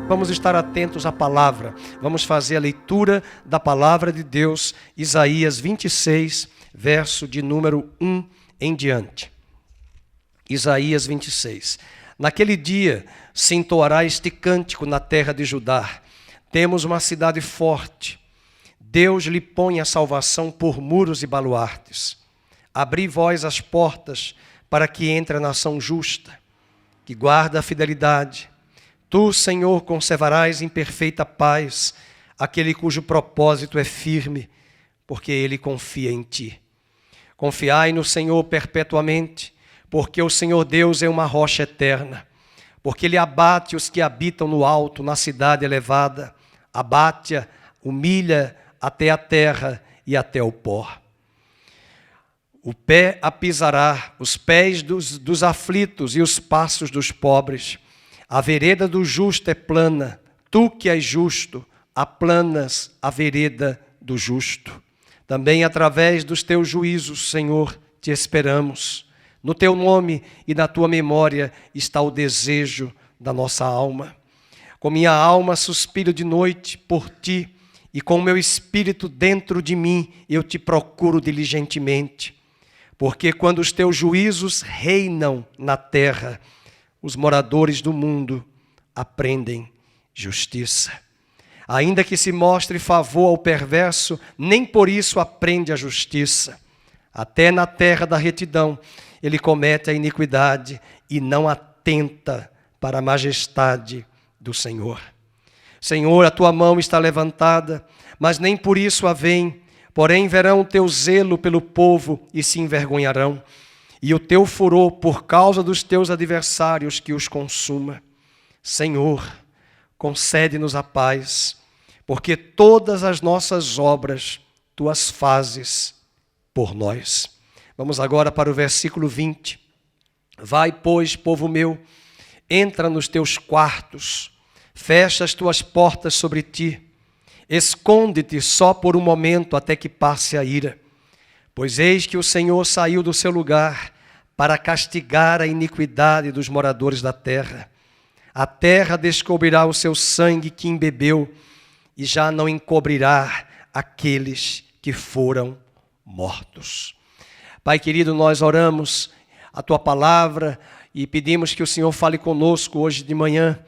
Vamos estar atentos à palavra. Vamos fazer a leitura da palavra de Deus, Isaías 26, verso de número 1 em diante. Isaías 26. Naquele dia se entoará este cântico na terra de Judá. Temos uma cidade forte. Deus lhe põe a salvação por muros e baluartes. Abri vós as portas para que entre a nação justa, que guarda a fidelidade. Tu, Senhor, conservarás em perfeita paz aquele cujo propósito é firme, porque ele confia em ti. Confiai no Senhor perpetuamente, porque o Senhor Deus é uma rocha eterna. Porque ele abate os que habitam no alto, na cidade elevada, abate-a, humilha até a terra e até o pó. O pé a pisará, os pés dos aflitos e os passos dos pobres. A vereda do justo é plana, tu que és justo, aplanas a vereda do justo. Também através dos teus juízos, Senhor, te esperamos. No teu nome e na tua memória está o desejo da nossa alma. Com minha alma suspiro de noite por ti, e com o meu espírito dentro de mim eu te procuro diligentemente. Porque quando os teus juízos reinam na terra, os moradores do mundo aprendem justiça. Ainda que se mostre favor ao perverso, nem por isso aprende a justiça. Até na terra da retidão ele comete a iniquidade e não atenta para a majestade do Senhor. Senhor, a tua mão está levantada, mas nem por isso a vem. Porém verão o teu zelo pelo povo e se envergonharão, e o teu furor por causa dos teus adversários que os consuma. Senhor, concede-nos a paz, porque todas as nossas obras tu as fazes por nós. Vamos agora para o versículo 20. Vai, pois, povo meu, entra nos teus quartos, fecha as tuas portas sobre ti, esconde-te só por um momento até que passe a ira. Pois eis que o Senhor saiu do seu lugar para castigar a iniquidade dos moradores da terra. A terra descobrirá o seu sangue que embebeu e já não encobrirá aqueles que foram mortos. Pai querido, nós oramos a tua palavra e pedimos que o Senhor fale conosco hoje de manhã,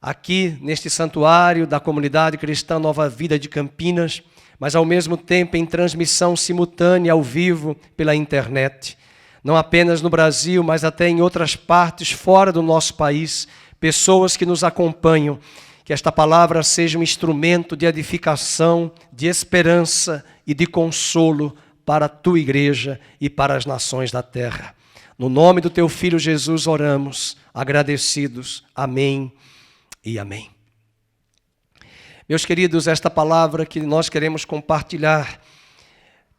aqui neste santuário da comunidade cristã Nova Vida de Campinas, mas ao mesmo tempo em transmissão simultânea ao vivo pela internet. Não apenas no Brasil, mas até em outras partes fora do nosso país, pessoas que nos acompanham. Que esta palavra seja um instrumento de edificação, de esperança e de consolo para a tua igreja e para as nações da terra. No nome do teu Filho Jesus oramos, agradecidos. Amém e amém. Meus queridos, esta palavra que nós queremos compartilhar,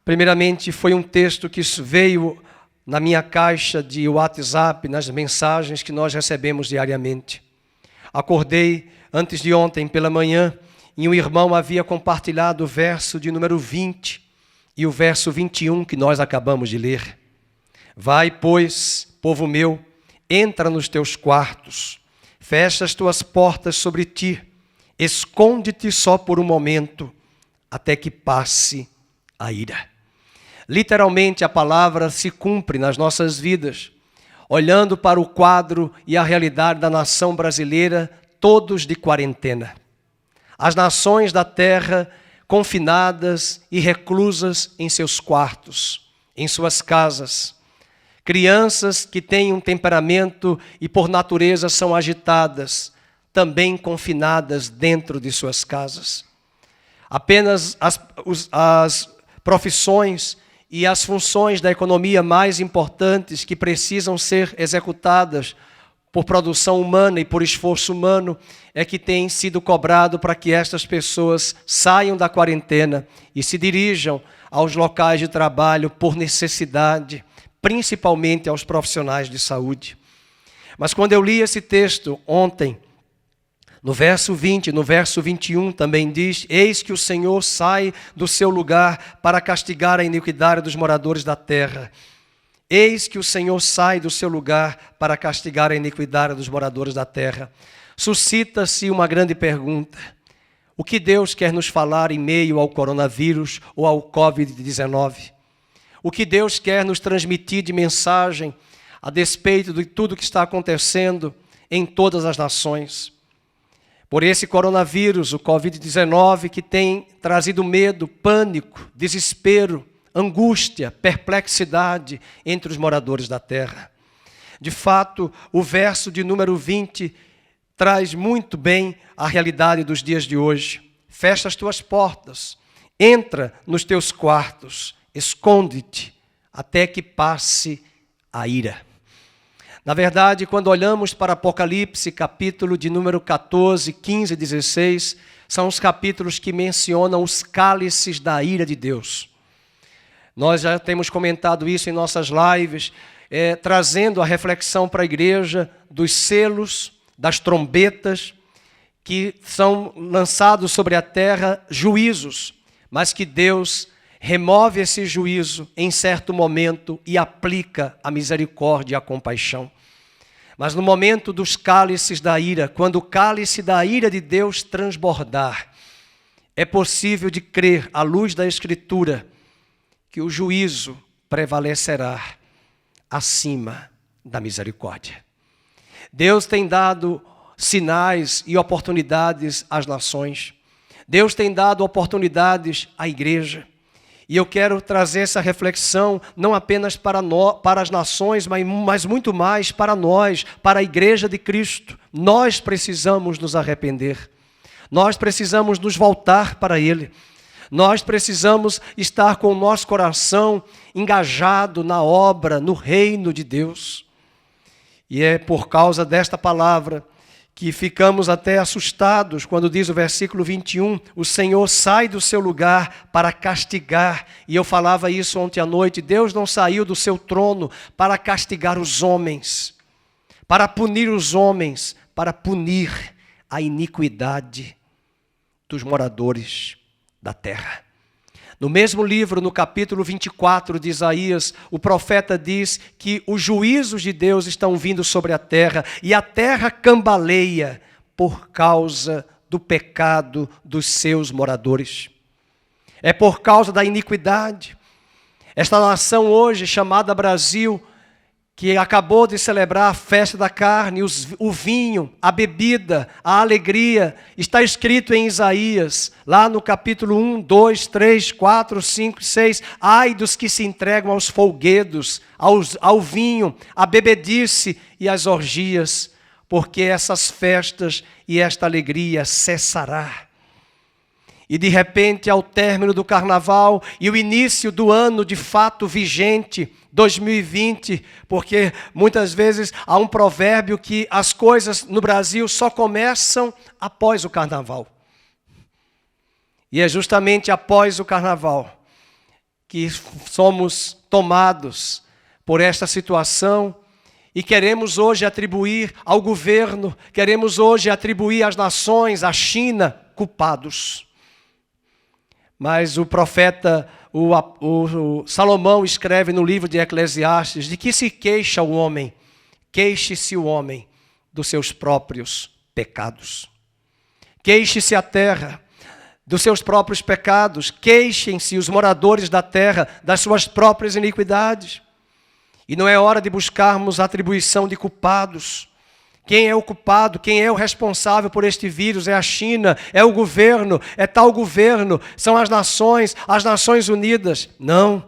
primeiramente foi um texto que veio na minha caixa de WhatsApp, nas mensagens que nós recebemos diariamente. Acordei antes de ontem pela manhã e um irmão havia compartilhado o verso de número 20 e o verso 21 que nós acabamos de ler. Vai, pois, povo meu, entra nos teus quartos, fecha as tuas portas sobre ti, esconde-te só por um momento, até que passe a ira. Literalmente a palavra se cumpre nas nossas vidas, olhando para o quadro e a realidade da nação brasileira, todos de quarentena. As nações da terra confinadas e reclusas em seus quartos, em suas casas. Crianças que têm um temperamento e por natureza são agitadas, também confinadas dentro de suas casas. Apenas as profissões e as funções da economia mais importantes que precisam ser executadas por produção humana e por esforço humano é que tem sido cobrado para que estas pessoas saiam da quarentena e se dirijam aos locais de trabalho por necessidade, principalmente aos profissionais de saúde. Mas quando eu li esse texto ontem, no verso 20, no verso 21 também diz: eis que o Senhor sai do seu lugar para castigar a iniquidade dos moradores da terra. Eis que o Senhor sai do seu lugar para castigar a iniquidade dos moradores da terra. suscita-se uma grande pergunta. O que Deus quer nos falar em meio ao coronavírus ou ao Covid-19? O que Deus quer nos transmitir de mensagem a despeito de tudo que está acontecendo em todas as nações? Por esse coronavírus, o Covid-19, que tem trazido medo, pânico, desespero, angústia, perplexidade entre os moradores da terra. De fato, o verso de número 20 traz muito bem a realidade dos dias de hoje. Fecha as tuas portas, entra nos teus quartos, esconde-te até que passe a ira. Na verdade, quando olhamos para Apocalipse, capítulo de número 14, 15 e 16, são os capítulos que mencionam os cálices da ira de Deus. Nós já temos comentado isso em nossas lives, trazendo a reflexão para a igreja dos selos, das trombetas, que são lançados sobre a terra juízos, mas que Deus remove esse juízo em certo momento e aplica a misericórdia e a compaixão. Mas no momento dos cálices da ira, quando o cálice da ira de Deus transbordar, é possível de crer, à luz da Escritura, que o juízo prevalecerá acima da misericórdia. Deus tem dado sinais e oportunidades às nações. Deus tem dado oportunidades à igreja. E eu quero trazer essa reflexão não apenas para as nações, mas muito mais para nós, para a igreja de Cristo. Nós precisamos nos arrepender. Nós precisamos nos voltar para Ele. Nós precisamos estar com o nosso coração engajado na obra, no reino de Deus. E é por causa desta palavra que ficamos até assustados quando diz o versículo 21, o Senhor sai do seu lugar para castigar. E eu falava isso ontem à noite, Deus não saiu do seu trono para castigar os homens, para punir os homens, para punir a iniquidade dos moradores da terra. No mesmo livro, no capítulo 24 de Isaías, o profeta diz que os juízos de Deus estão vindo sobre a terra e a terra cambaleia por causa do pecado dos seus moradores. É por causa da iniquidade. Esta nação hoje, chamada Brasil, que acabou de celebrar a festa da carne, o vinho, a bebida, a alegria, está escrito em Isaías, lá no capítulo 1, 2, 3, 4, 5, 6, ai dos que se entregam aos folguedos, ao vinho, à bebedice e às orgias, porque essas festas e esta alegria cessará. E de repente, ao término do carnaval e o início do ano de fato vigente, 2020, porque muitas vezes há um provérbio que as coisas no Brasil só começam após o carnaval. E é justamente após o carnaval que somos tomados por esta situação e queremos hoje atribuir ao governo, queremos hoje atribuir às nações, à China, culpados. Mas o profeta, o Salomão escreve no livro de Eclesiastes, de que se queixa o homem? Queixe-se o homem dos seus próprios pecados. Queixe-se a terra dos seus próprios pecados. Queixem-se os moradores da terra das suas próprias iniquidades. E não é hora de buscarmos a atribuição de culpados. Quem é o culpado, quem é o responsável por este vírus? É a China, é o governo, é tal governo, são as Nações Unidas. Não.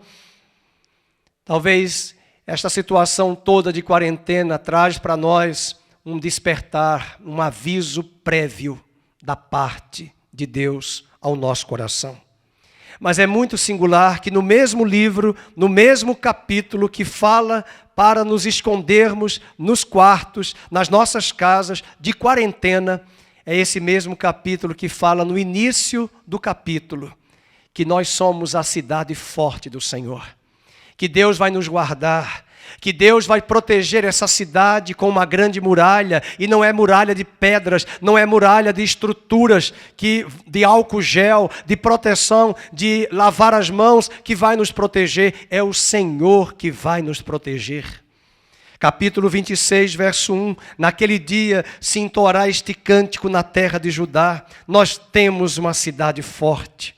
Talvez esta situação toda de quarentena traz para nós um despertar, um aviso prévio da parte de Deus ao nosso coração. Mas é muito singular que no mesmo livro, no mesmo capítulo que fala para nos escondermos nos quartos, nas nossas casas, de quarentena, é esse mesmo capítulo que fala no início do capítulo, que nós somos a cidade forte do Senhor, que Deus vai nos guardar, que Deus vai proteger essa cidade com uma grande muralha, e não é muralha de pedras, não é muralha de estruturas, de álcool gel, de proteção, de lavar as mãos que vai nos proteger, é o Senhor que vai nos proteger. Capítulo 26, verso 1. Naquele dia se entoará este cântico na terra de Judá. Nós temos uma cidade forte.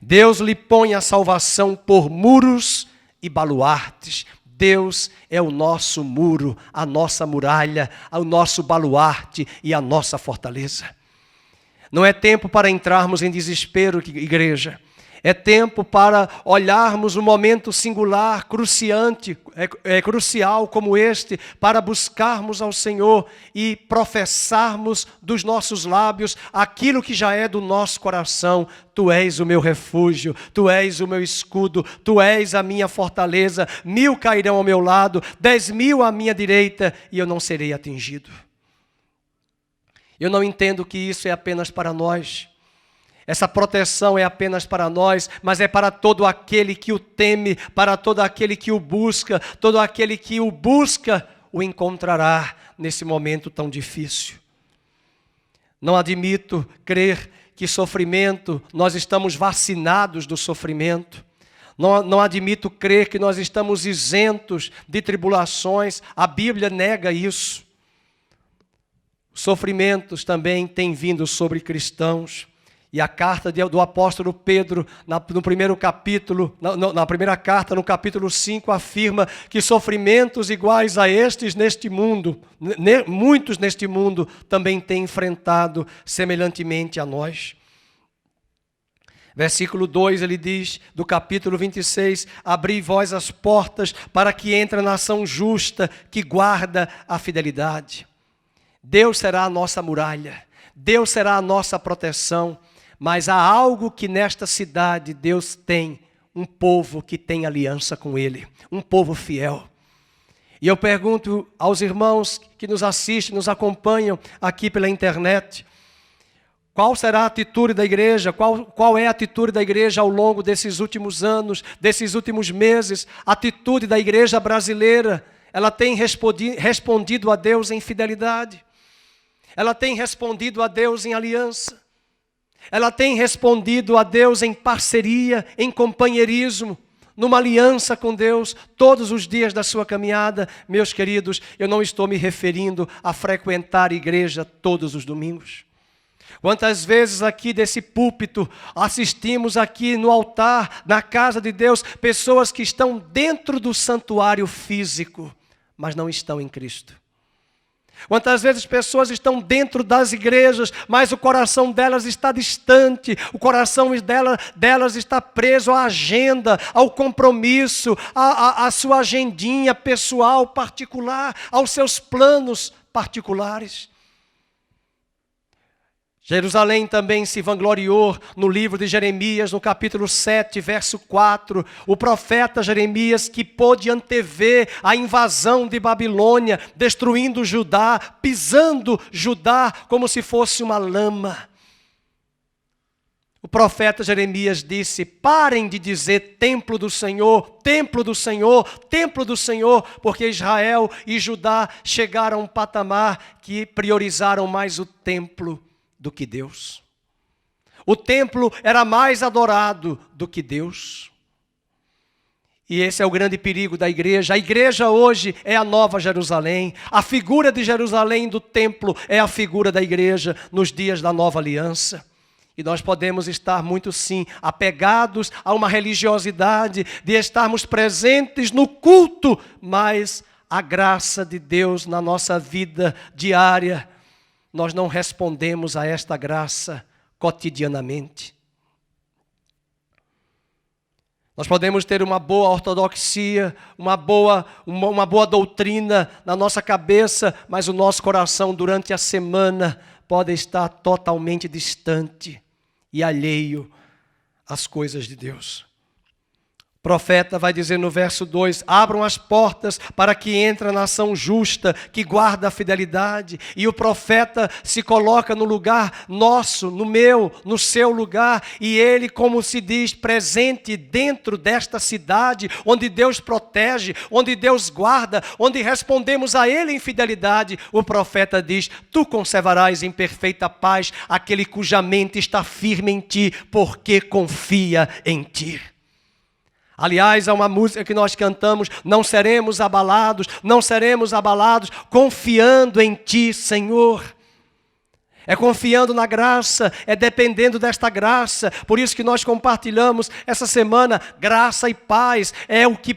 Deus lhe põe a salvação por muros e baluartes. Deus é o nosso muro, a nossa muralha, o nosso baluarte e a nossa fortaleza. Não é tempo para entrarmos em desespero, igreja. É tempo para olharmos um momento singular, crucial como este, para buscarmos ao Senhor e professarmos dos nossos lábios aquilo que já é do nosso coração. Tu és o meu refúgio, Tu és o meu escudo, Tu és a minha fortaleza. 1000 cairão ao meu lado, 10.000 à minha direita, e eu não serei atingido. Eu não entendo que isso é apenas para nós. Essa proteção é apenas para nós, mas é para todo aquele que o teme, para todo aquele que o busca. Todo aquele que o busca o encontrará nesse momento tão difícil. Não admito crer que sofrimento, nós estamos vacinados do sofrimento. Não admito crer que nós estamos isentos de tribulações. A Bíblia nega isso. Sofrimentos também têm vindo sobre cristãos. E a carta do apóstolo Pedro, no primeiro capítulo, na primeira carta, no capítulo 5, afirma que sofrimentos iguais a estes neste mundo, muitos neste mundo, também têm enfrentado semelhantemente a nós. Versículo 2, ele diz, do capítulo 26, abri vós as portas para que entre a nação justa que guarda a fidelidade. Deus será a nossa muralha, Deus será a nossa proteção. Mas há algo que nesta cidade Deus tem, um povo que tem aliança com Ele, um povo fiel. E eu pergunto aos irmãos que nos assistem, nos acompanham aqui pela internet, qual será a atitude da igreja, qual é a atitude da igreja ao longo desses últimos anos, desses últimos meses, a atitude da igreja brasileira, ela tem respondido a Deus em fidelidade, ela tem respondido a Deus em aliança. Ela tem respondido a Deus em parceria, em companheirismo, numa aliança com Deus, todos os dias da sua caminhada. Meus queridos, eu não estou me referindo a frequentar a igreja todos os domingos. Quantas vezes aqui desse púlpito assistimos aqui no altar, na casa de Deus, pessoas que estão dentro do santuário físico, mas não estão em Cristo. Quantas vezes pessoas estão dentro das igrejas, mas o coração delas está distante, o coração delas está preso à agenda, ao compromisso, à sua agendinha pessoal, particular, aos seus planos particulares. Jerusalém também se vangloriou no livro de Jeremias, no capítulo 7, verso 4. O profeta Jeremias, que pôde antever a invasão de Babilônia, destruindo Judá, pisando Judá como se fosse uma lama. O profeta Jeremias disse, parem de dizer templo do Senhor, templo do Senhor, templo do Senhor, porque Israel e Judá chegaram a um patamar que priorizaram mais o templo do que Deus. O templo era mais adorado do que Deus. E esse é o grande perigo da igreja. A igreja hoje é a nova Jerusalém. A figura de Jerusalém do templo é a figura da igreja nos dias da nova aliança. E nós podemos estar muito sim apegados a uma religiosidade de estarmos presentes no culto, mas a graça de Deus na nossa vida diária, nós não respondemos a esta graça cotidianamente. Nós podemos ter uma boa ortodoxia, uma boa doutrina na nossa cabeça, mas o nosso coração durante a semana pode estar totalmente distante e alheio às coisas de Deus. O profeta vai dizer no verso 2, abram as portas para que entre a nação justa, que guarda a fidelidade. E o profeta se coloca no lugar nosso, no meu, no seu lugar. E ele, como se diz, presente dentro desta cidade, onde Deus protege, onde Deus guarda, onde respondemos a Ele em fidelidade. O profeta diz, tu conservarás em perfeita paz aquele cuja mente está firme em ti, porque confia em ti. Aliás, há uma música que nós cantamos: não seremos abalados, confiando em Ti, Senhor. É confiando na graça, é dependendo desta graça. Por isso que nós compartilhamos essa semana graça e paz. É o que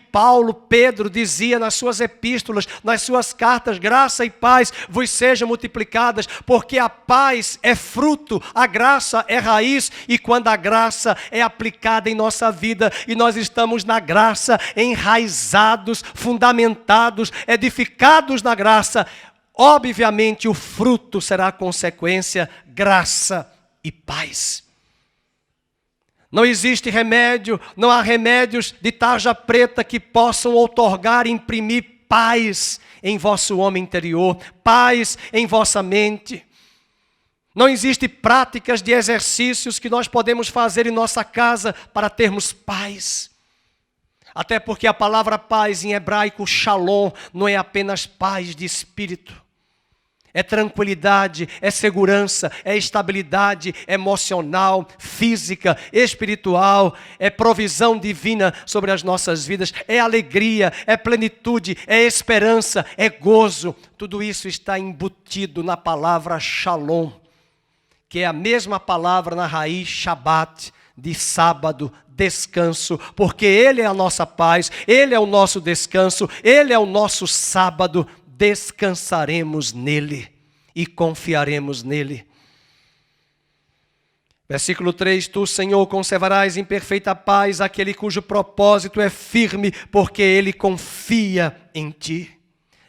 Pedro dizia nas suas epístolas, nas suas cartas: graça e paz vos sejam multiplicadas, porque a paz é fruto, a graça é raiz. E quando a graça é aplicada em nossa vida e nós estamos na graça, enraizados, fundamentados, edificados na graça, obviamente o fruto será a consequência: graça e paz. Não existe remédio, não há remédios de tarja preta que possam outorgar, imprimir paz em vosso homem interior, paz em vossa mente. Não existe práticas de exercícios que nós podemos fazer em nossa casa para termos paz. Até porque a palavra paz em hebraico, shalom, não é apenas paz de espírito. É tranquilidade, é segurança, é estabilidade emocional, física, espiritual, é provisão divina sobre as nossas vidas, é alegria, é plenitude, é esperança, é gozo. Tudo isso está embutido na palavra shalom, que é a mesma palavra na raiz Shabat, de sábado, descanso, porque Ele é a nossa paz, Ele é o nosso descanso, Ele é o nosso sábado. Descansaremos nele e confiaremos nele. Versículo 3: Tu, Senhor, conservarás em perfeita paz aquele cujo propósito é firme, porque ele confia em Ti.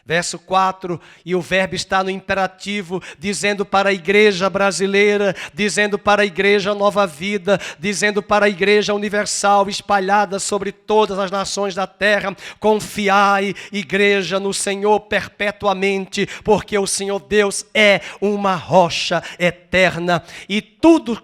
Verso 4, e o verbo está no imperativo, dizendo para a igreja brasileira, dizendo para a igreja Nova Vida, dizendo para a igreja universal, espalhada sobre todas as nações da terra: confiai, igreja, no Senhor perpetuamente, porque o Senhor Deus é uma rocha eterna, e tudo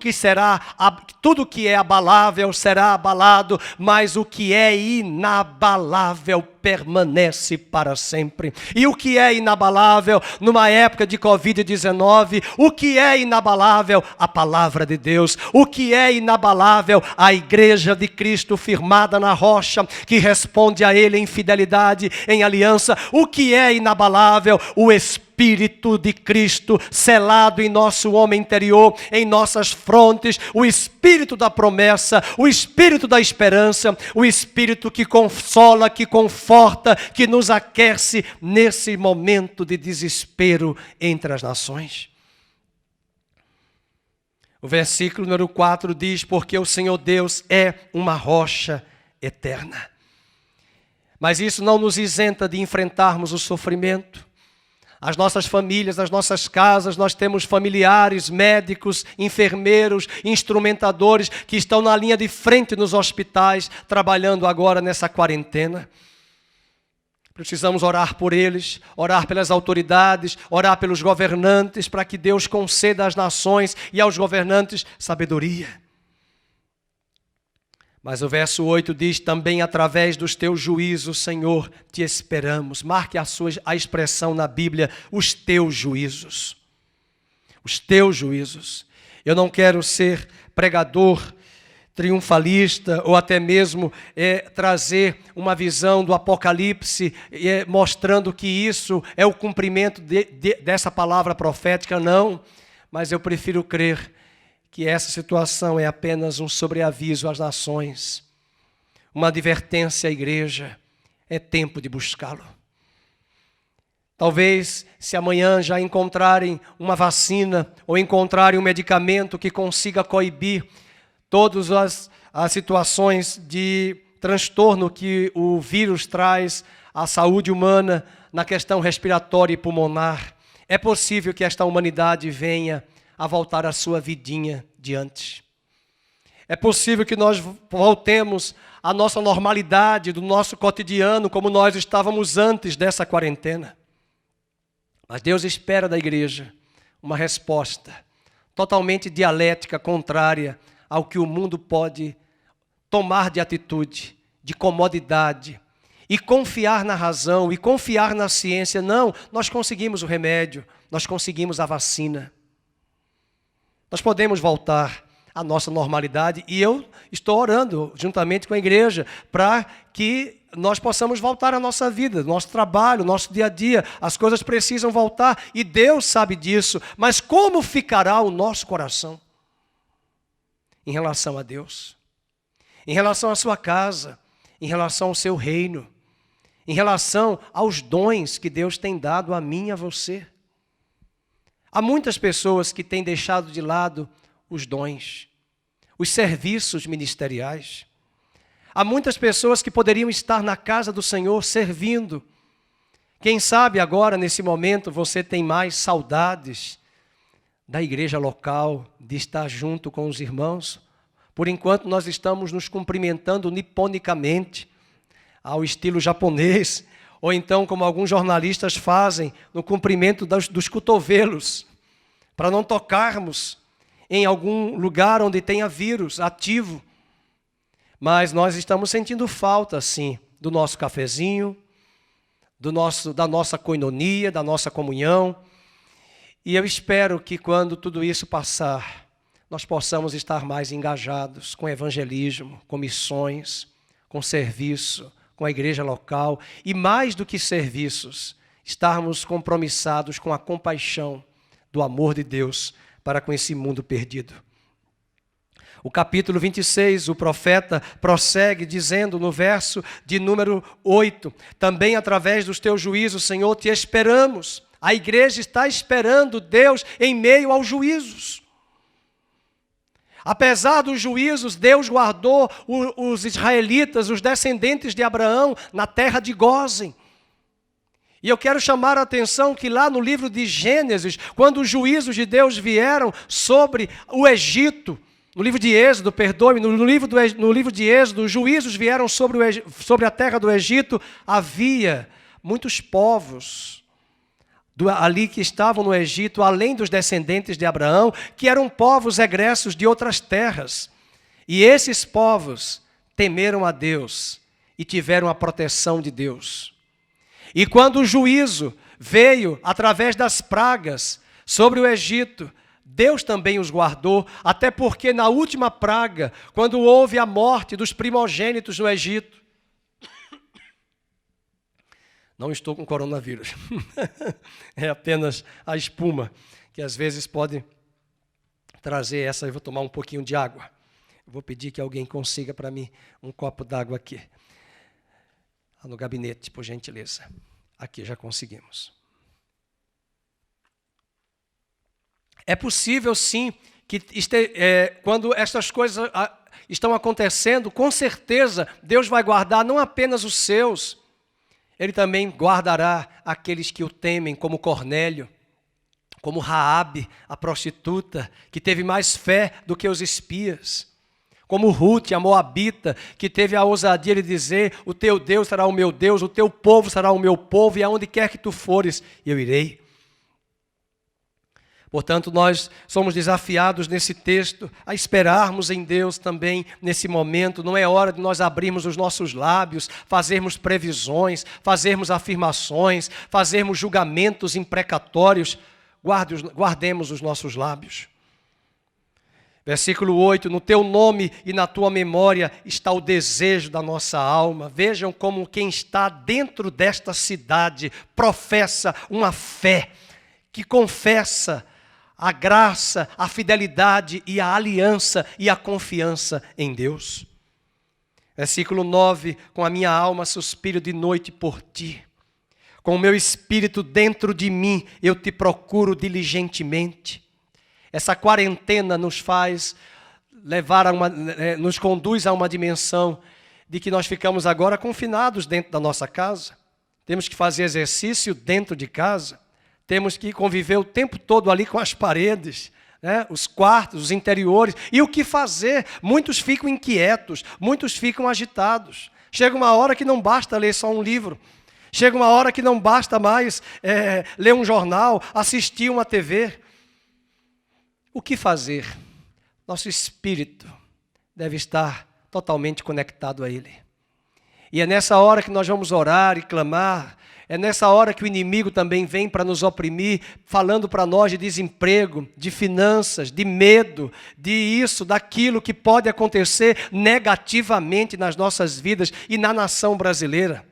que é abalável será abalado, mas o que é inabalável permanece para sempre. E o que é inabalável numa época de Covid-19? O que é inabalável? A palavra de Deus. O que é inabalável? A igreja de Cristo firmada na rocha, que responde a Ele em fidelidade, em aliança. O que é inabalável? O Espírito de Cristo selado em nosso homem interior, em nossas frontes, o Espírito da promessa, o Espírito da esperança, o Espírito que consola, que conforta, que nos aquece nesse momento de desespero entre as nações. O versículo número 4 diz: porque o Senhor Deus é uma rocha eterna. Mas isso não nos isenta de enfrentarmos o sofrimento. As nossas famílias, as nossas casas, nós temos familiares, médicos, enfermeiros, instrumentadores que estão na linha de frente nos hospitais, trabalhando agora nessa quarentena. Precisamos orar por eles, orar pelas autoridades, orar pelos governantes, para que Deus conceda às nações e aos governantes sabedoria. Mas o verso 8 diz: também através dos teus juízos, Senhor, te esperamos. Marque a expressão na Bíblia: os teus juízos. Os teus juízos. Eu não quero ser pregador triunfalista ou até mesmo trazer uma visão do Apocalipse mostrando que isso é o cumprimento dessa palavra profética. Não, mas eu prefiro crer que essa situação é apenas um sobreaviso às nações, uma advertência à igreja. É tempo de buscá-lo. Talvez, se amanhã já encontrarem uma vacina ou encontrarem um medicamento que consiga coibir todas as situações de transtorno que o vírus traz à saúde humana na questão respiratória e pulmonar, é possível que esta humanidade venha a voltar à sua vidinha de antes. É possível que nós voltemos à nossa normalidade, do nosso cotidiano, como nós estávamos antes dessa quarentena. Mas Deus espera da igreja uma resposta totalmente dialética, contrária ao que o mundo pode tomar de atitude, de comodidade, e confiar na razão, e confiar na ciência. Não, nós conseguimos o remédio, nós conseguimos a vacina. Nós podemos voltar à nossa normalidade. E eu estou orando juntamente com a igreja para que nós possamos voltar à nossa vida, nosso trabalho, nosso dia a dia. As coisas precisam voltar e Deus sabe disso. Mas como ficará o nosso coração em relação a Deus? Em relação à sua casa, em relação ao seu reino, em relação aos dons que Deus tem dado a mim e a você. Há muitas pessoas que têm deixado de lado os dons, os serviços ministeriais. Há muitas pessoas que poderiam estar na casa do Senhor servindo. Quem sabe agora, nesse momento, você tem mais saudades da igreja local, de estar junto com os irmãos. Por enquanto, nós estamos nos cumprimentando niponicamente, ao estilo japonês, ou então, como alguns jornalistas fazem, no cumprimento dos cotovelos, para não tocarmos em algum lugar onde tenha vírus ativo. Mas nós estamos sentindo falta, sim, do nosso cafezinho, da nossa koinonia, da nossa comunhão. E eu espero que quando tudo isso passar, nós possamos estar mais engajados com evangelismo, com missões, com serviço, com a igreja local. E mais do que serviços, estarmos compromissados com a compaixão do amor de Deus para com esse mundo perdido. O capítulo 26, o profeta prossegue dizendo no verso de número 8, também através dos teus juízos, Senhor, te esperamos. A igreja está esperando Deus em meio aos juízos. Apesar dos juízos, Deus guardou os israelitas, os descendentes de Abraão, na terra de Gósen. E eu quero chamar a atenção que lá no livro de Gênesis, quando os juízos de Deus vieram sobre o Egito, no livro de Êxodo, perdoe-me, no livro de Êxodo, os juízos vieram sobre a terra do Egito, havia muitos povos ali que estavam no Egito, além dos descendentes de Abraão, que eram povos egressos de outras terras. E esses povos temeram a Deus e tiveram a proteção de Deus. E quando o juízo veio através das pragas sobre o Egito, Deus também os guardou, até porque na última praga, quando houve a morte dos primogênitos no Egito, não estou com coronavírus, é apenas a espuma, que às vezes pode trazer essa. Eu vou tomar um pouquinho de água. Vou pedir que alguém consiga para mim um copo d'água aqui. No gabinete, por gentileza. Aqui, já conseguimos. É possível, sim, que quando estas coisas estão acontecendo, com certeza Deus vai guardar não apenas os seus, Ele também guardará aqueles que o temem, como Cornélio, como Raabe, a prostituta, que teve mais fé do que os espias, como Ruth, a moabita, que teve a ousadia de dizer: o teu Deus será o meu Deus, o teu povo será o meu povo, e aonde quer que tu fores, eu irei. Portanto, nós somos desafiados nesse texto a esperarmos em Deus também nesse momento. Não é hora de nós abrirmos os nossos lábios, fazermos previsões, fazermos afirmações, fazermos julgamentos imprecatórios. Guardemos os nossos lábios. Versículo 8, no teu nome e na tua memória está o desejo da nossa alma. Vejam como quem está dentro desta cidade professa uma fé, que confessa a graça, a fidelidade e a aliança e a confiança em Deus. Versículo 9, com a minha alma suspiro de noite por ti. Com o meu espírito dentro de mim, eu te procuro diligentemente. Essa quarentena nos faz nos conduz a uma dimensão de que nós ficamos agora confinados dentro da nossa casa. Temos que fazer exercício dentro de casa. Temos que conviver o tempo todo ali com as paredes, né? Os quartos, os interiores. E o que fazer? Muitos ficam inquietos, muitos ficam agitados. Chega uma hora que não basta ler só um livro. Chega uma hora que não basta mais ler um jornal, assistir uma TV. O que fazer? Nosso espírito deve estar totalmente conectado a Ele. E é nessa hora que nós vamos orar e clamar É nessa hora que o inimigo também vem para nos oprimir, falando para nós de desemprego, de finanças, de medo, de isso, daquilo que pode acontecer negativamente nas nossas vidas e na nação brasileira.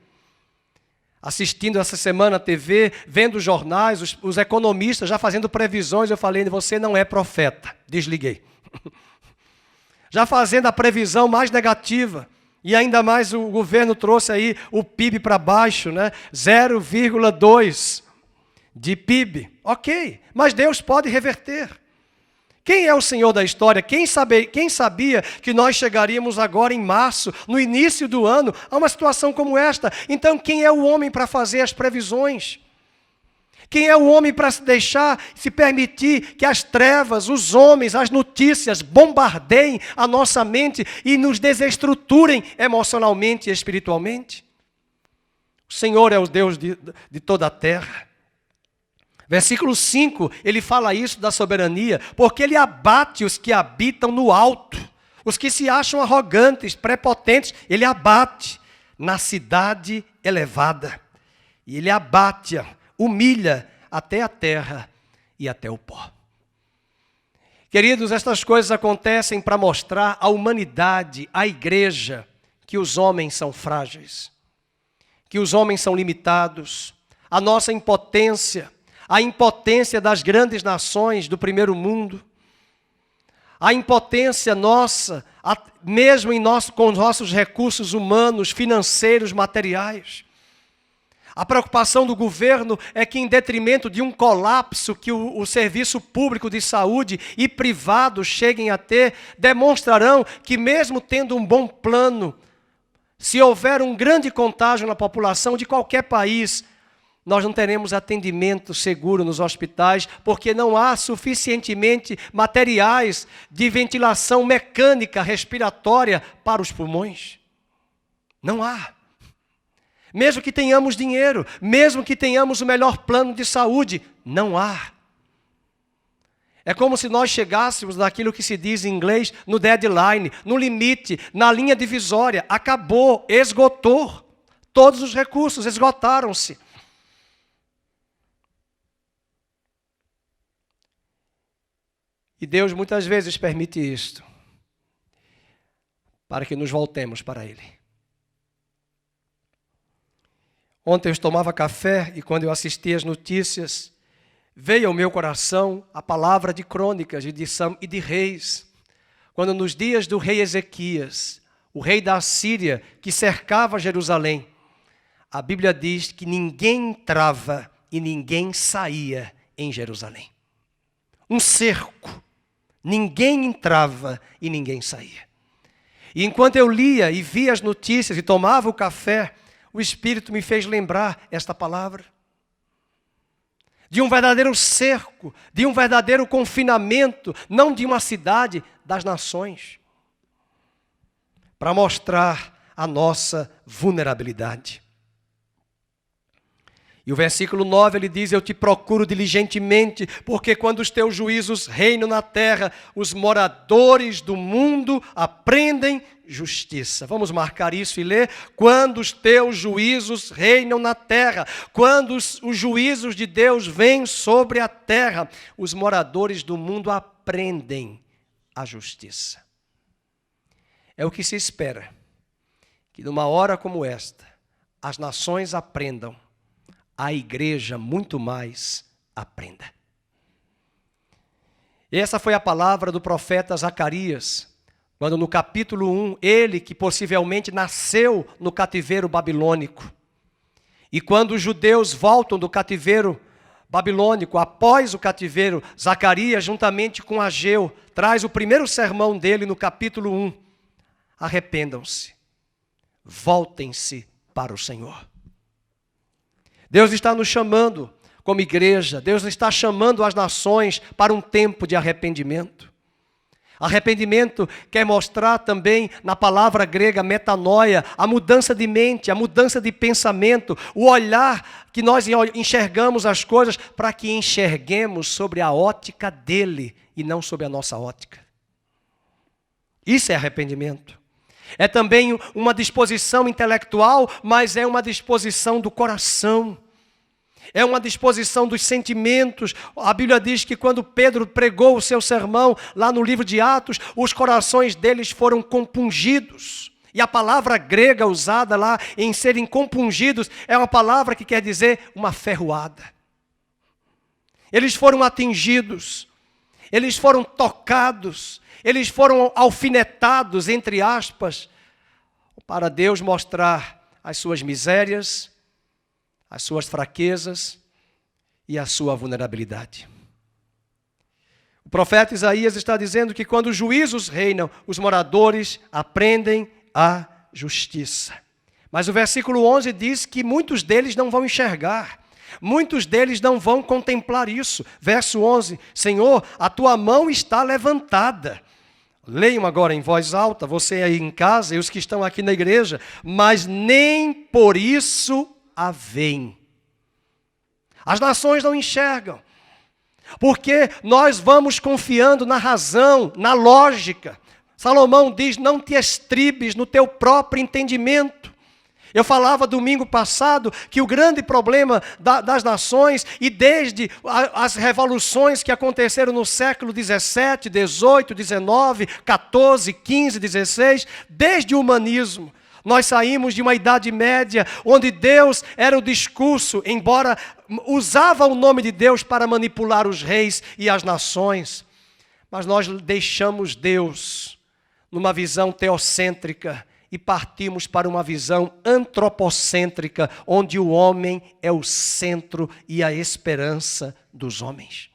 Assistindo essa semana a TV, vendo os jornais, os economistas já fazendo previsões, eu falei, você não é profeta. Desliguei. Já fazendo a previsão mais negativa. E ainda mais o governo trouxe aí o PIB para baixo, né? 0,2 de PIB. Ok, mas Deus pode reverter. Quem é o Senhor da história? Quem sabia que nós chegaríamos agora em março, no início do ano, a uma situação como esta? Então, quem é o homem para fazer as previsões? Quem é o homem para se permitir que as trevas, os homens, as notícias bombardeiem a nossa mente e nos desestruturem emocionalmente e espiritualmente? O Senhor é o Deus de toda a terra. Versículo 5, ele fala isso da soberania, porque ele abate os que habitam no alto, os que se acham arrogantes, prepotentes, ele abate na cidade elevada. E ele abate-a, humilha até a terra e até o pó. Queridos, estas coisas acontecem para mostrar à humanidade, à igreja, que os homens são frágeis, que os homens são limitados, a nossa impotência, a impotência das grandes nações do primeiro mundo, a impotência nossa, mesmo com os nossos recursos humanos, financeiros, materiais. A preocupação do governo é que, em detrimento de um colapso que o serviço público de saúde e privado cheguem a ter, demonstrarão que, mesmo tendo um bom plano, se houver um grande contágio na população de qualquer país, nós não teremos atendimento seguro nos hospitais, porque não há suficientemente materiais de ventilação mecânica respiratória para os pulmões. Não há. Mesmo que tenhamos dinheiro, mesmo que tenhamos o melhor plano de saúde, não há. É como se nós chegássemos naquilo que se diz em inglês, no deadline, no limite, na linha divisória. Acabou, esgotou. Todos os recursos esgotaram-se. E Deus muitas vezes permite isto, para que nos voltemos para Ele. Ontem eu tomava café e quando eu assisti as notícias, veio ao meu coração a palavra de Crônicas e de Reis. Quando nos dias do rei Ezequias, o rei da Assíria, que cercava Jerusalém, a Bíblia diz que ninguém entrava e ninguém saía em Jerusalém. Um cerco. Ninguém entrava e ninguém saía. E enquanto eu lia e via as notícias e tomava o café, o Espírito me fez lembrar esta palavra. De um verdadeiro cerco, de um verdadeiro confinamento, não de uma cidade, das nações. Para mostrar a nossa vulnerabilidade. E o versículo 9 ele diz, eu te procuro diligentemente, porque quando os teus juízos reinam na terra, os moradores do mundo aprendem justiça. Vamos marcar isso e ler. Quando os teus juízos reinam na terra, quando os juízos de Deus vêm sobre a terra, os moradores do mundo aprendem a justiça. É o que se espera, que numa hora como esta, as nações aprendam, a igreja muito mais aprenda. E essa foi a palavra do profeta Zacarias, quando no capítulo 1, ele que possivelmente nasceu no cativeiro babilônico, e quando os judeus voltam do cativeiro babilônico, após o cativeiro, Zacarias, juntamente com Ageu, traz o primeiro sermão dele no capítulo 1, arrependam-se, voltem-se para o Senhor. Deus está nos chamando como igreja, Deus está chamando as nações para um tempo de arrependimento. Arrependimento quer mostrar também na palavra grega metanoia, a mudança de mente, a mudança de pensamento, o olhar que nós enxergamos as coisas para que enxerguemos sobre a ótica dele e não sobre a nossa ótica. Isso é arrependimento. É também uma disposição intelectual, mas é uma disposição do coração. É uma disposição dos sentimentos. A Bíblia diz que quando Pedro pregou o seu sermão, lá no livro de Atos, os corações deles foram compungidos. E a palavra grega usada lá em serem compungidos é uma palavra que quer dizer uma ferroada. Eles foram atingidos, eles foram tocados, eles foram alfinetados, entre aspas, para Deus mostrar as suas misérias, as suas fraquezas e a sua vulnerabilidade. O profeta Isaías está dizendo que quando os juízos reinam, os moradores aprendem a justiça. Mas o versículo 11 diz que muitos deles não vão enxergar, muitos deles não vão contemplar isso. Verso 11, Senhor, a tua mão está levantada. Leiam agora em voz alta, você aí em casa e os que estão aqui na igreja, mas nem por isso a veem. As nações não enxergam, porque nós vamos confiando na razão, na lógica. Salomão diz, não te estribes no teu próprio entendimento. Eu falava domingo passado que o grande problema das nações, e desde as revoluções que aconteceram no século 17, 18, 19, 14, 15, 16, desde o humanismo, nós saímos de uma idade média, onde Deus era o discurso, embora usava o nome de Deus para manipular os reis e as nações. Mas nós deixamos Deus numa visão teocêntrica e partimos para uma visão antropocêntrica, onde o homem é o centro e a esperança dos homens.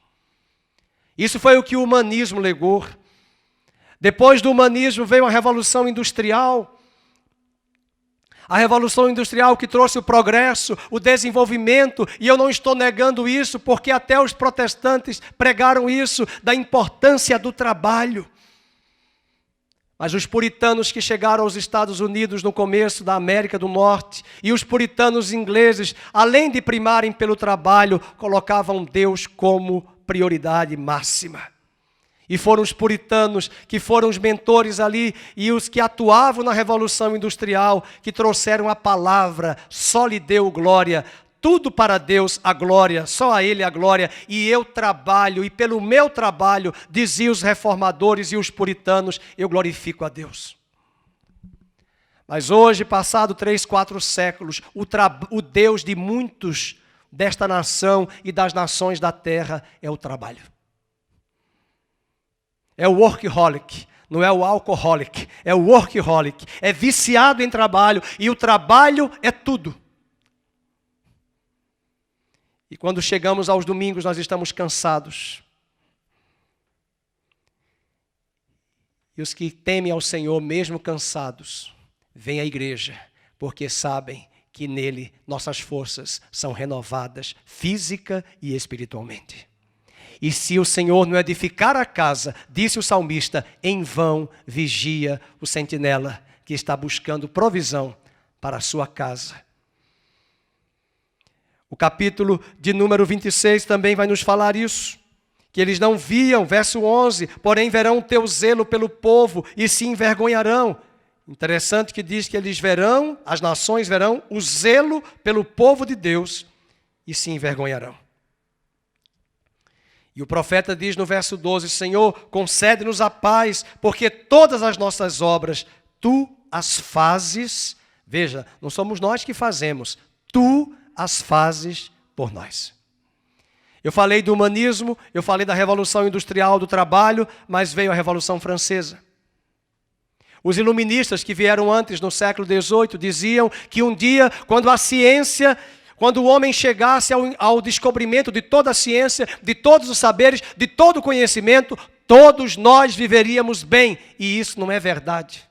Isso foi o que o humanismo legou. Depois do humanismo veio a Revolução Industrial. A Revolução Industrial que trouxe o progresso, o desenvolvimento, e eu não estou negando isso, porque até os protestantes pregaram isso, da importância do trabalho. Mas os puritanos que chegaram aos Estados Unidos no começo da América do Norte, e os puritanos ingleses, além de primarem pelo trabalho, colocavam Deus como prioridade máxima. E foram os puritanos que foram os mentores ali e os que atuavam na Revolução Industrial, que trouxeram a palavra, só lhe deu glória, tudo para Deus a glória, só a Ele a glória, e eu trabalho, e pelo meu trabalho, diziam os reformadores e os puritanos, eu glorifico a Deus. Mas hoje, passado 3, 4 séculos, o Deus de muitos desta nação e das nações da terra é o trabalho. É o workaholic, não é o alcoholic, é o workaholic. É viciado em trabalho e o trabalho é tudo. E quando chegamos aos domingos nós estamos cansados. E os que temem ao Senhor, mesmo cansados, vêm à igreja, porque sabem que nele nossas forças são renovadas física e espiritualmente. E se o Senhor não edificar a casa, disse o salmista, em vão vigia o sentinela que está buscando provisão para a sua casa. O capítulo de número 26 também vai nos falar isso, que eles não viam, verso 11, porém verão o teu zelo pelo povo e se envergonharão. Interessante que diz que eles verão, as nações verão o zelo pelo povo de Deus e se envergonharão. E o profeta diz no verso 12, Senhor, concede-nos a paz, porque todas as nossas obras, Tu as fazes. Veja, não somos nós que fazemos, Tu as fazes por nós. Eu falei do humanismo, eu falei da Revolução Industrial do Trabalho, mas veio a Revolução Francesa. Os iluministas que vieram antes, no século XVIII, diziam que um dia, quando a ciência... Quando o homem chegasse ao descobrimento de toda a ciência, de todos os saberes, de todo o conhecimento, todos nós viveríamos bem. E isso não é verdade.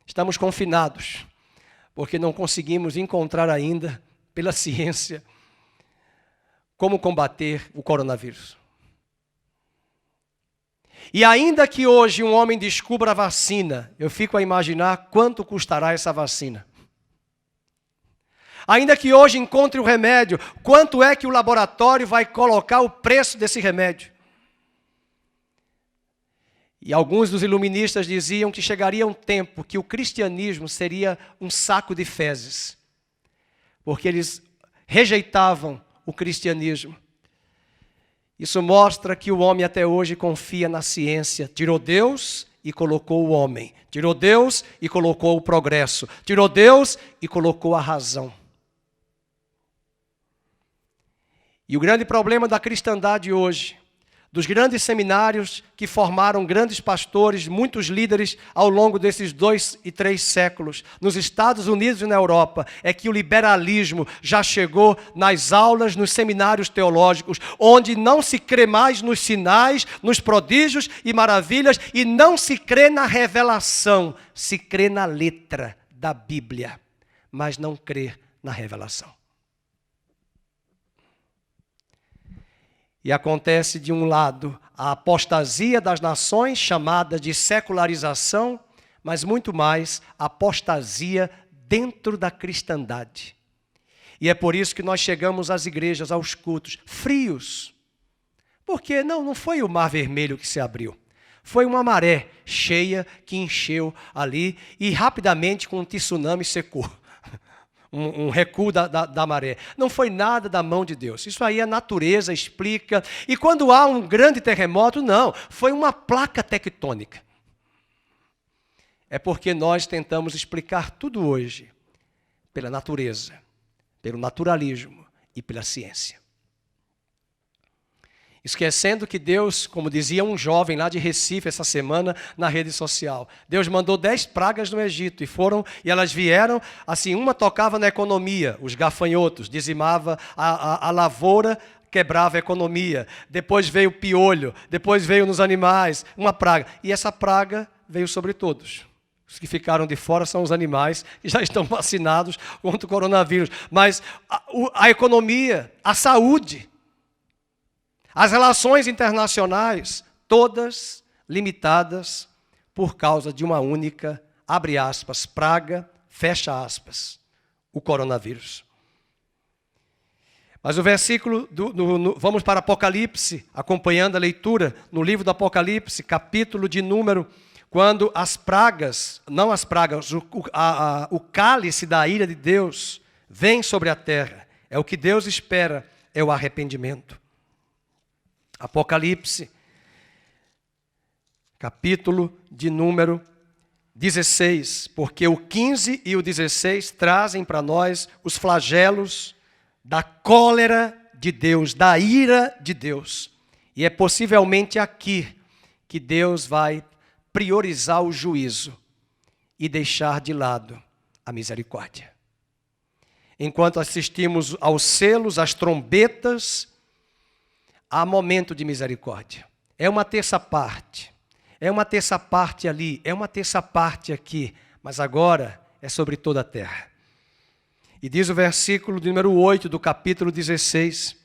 Estamos confinados, porque não conseguimos encontrar ainda, pela ciência, como combater o coronavírus. E ainda que hoje um homem descubra a vacina, eu fico a imaginar quanto custará essa vacina. Ainda que hoje encontre o remédio, quanto é que o laboratório vai colocar o preço desse remédio? E alguns dos iluministas diziam que chegaria um tempo que o cristianismo seria um saco de fezes. Porque eles rejeitavam o cristianismo. Isso mostra que o homem até hoje confia na ciência. Tirou Deus e colocou o homem. Tirou Deus e colocou o progresso. Tirou Deus e colocou a razão. E o grande problema da cristandade hoje, dos grandes seminários que formaram grandes pastores, muitos líderes ao longo desses 2 e 3 séculos, nos Estados Unidos e na Europa, é que o liberalismo já chegou nas aulas, nos seminários teológicos, onde não se crê mais nos sinais, nos prodígios e maravilhas, e não se crê na revelação, se crê na letra da Bíblia, mas não crê na revelação. E acontece, de um lado, a apostasia das nações, chamada de secularização, mas muito mais apostasia dentro da cristandade. E é por isso que nós chegamos às igrejas, aos cultos, frios. Porque não foi o Mar Vermelho que se abriu. Foi uma maré cheia que encheu ali e rapidamente, com um tsunami, secou. Um recuo da maré. Não foi nada da mão de Deus. Isso aí a natureza explica. E quando há um grande terremoto, não. Foi uma placa tectônica. É porque nós tentamos explicar tudo hoje pela natureza, pelo naturalismo e pela ciência. Esquecendo que Deus, como dizia um jovem lá de Recife essa semana na rede social, Deus mandou 10 pragas no Egito e elas vieram, assim, uma tocava na economia, os gafanhotos, dizimava a lavoura, quebrava a economia, depois veio o piolho, depois veio nos animais, uma praga, e essa praga veio sobre todos. Os que ficaram de fora são os animais que já estão vacinados contra o coronavírus, mas a economia, a saúde, as relações internacionais, todas limitadas por causa de uma única, abre aspas, praga, fecha aspas, o coronavírus. Mas o versículo, vamos para Apocalipse, acompanhando a leitura no livro do Apocalipse, capítulo de número, quando as pragas, não as pragas, o cálice da ira de Deus vem sobre a terra. É o que Deus espera, é o arrependimento. Apocalipse, capítulo de número 16, porque o 15 e o 16 trazem para nós os flagelos da cólera de Deus, da ira de Deus. E é possivelmente aqui que Deus vai priorizar o juízo e deixar de lado a misericórdia. Enquanto assistimos aos selos, às trombetas, há momento de misericórdia. É uma terça parte. É uma terça parte ali, é uma terça parte aqui. Mas agora é sobre toda a terra. E diz o versículo número 8 do capítulo 16.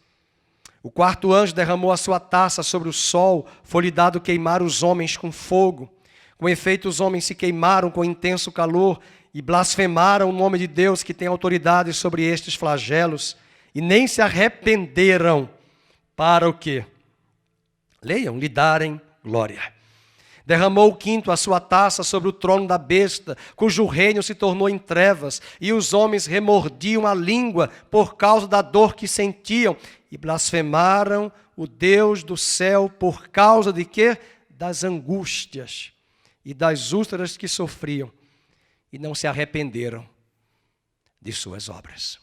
O 4º anjo derramou a sua taça sobre o sol, foi-lhe dado queimar os homens com fogo. Com efeito, os homens se queimaram com intenso calor e blasfemaram o nome de Deus, que tem autoridade sobre estes flagelos, e nem se arrependeram. Para o quê? Leiam, lhe darem glória. Derramou o 5º a sua taça sobre o trono da besta, cujo reino se tornou em trevas, e os homens remordiam a língua por causa da dor que sentiam, e blasfemaram o Deus do céu por causa de quê? Das angústias e das úlceras que sofriam, e não se arrependeram de suas obras.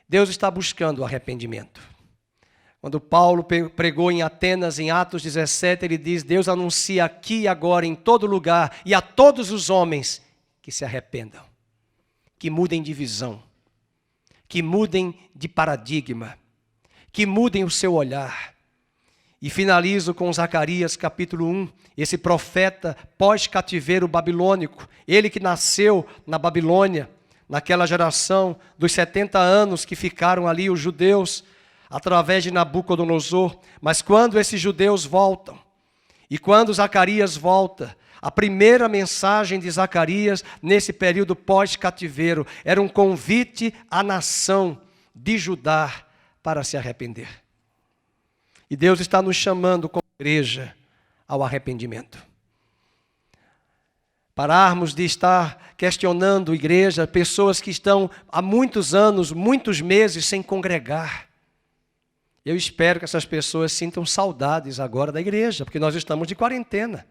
Deus está buscando o arrependimento. Quando Paulo pregou em Atenas, em Atos 17, ele diz, Deus anuncia aqui e agora, em todo lugar, e a todos os homens que se arrependam, que mudem de visão, que mudem de paradigma, que mudem o seu olhar. E finalizo com Zacarias capítulo 1, esse profeta pós-cativeiro babilônico, ele que nasceu na Babilônia, naquela geração dos 70 anos que ficaram ali os judeus, através de Nabucodonosor, mas quando esses judeus voltam, e quando Zacarias volta, a primeira mensagem de Zacarias, nesse período pós-cativeiro, era um convite à nação de Judá para se arrepender. E Deus está nos chamando como igreja ao arrependimento. Pararmos de estar questionando igreja, pessoas que estão há muitos anos, muitos meses sem congregar. Eu espero que essas pessoas sintam saudades agora da igreja, porque nós estamos de quarentena.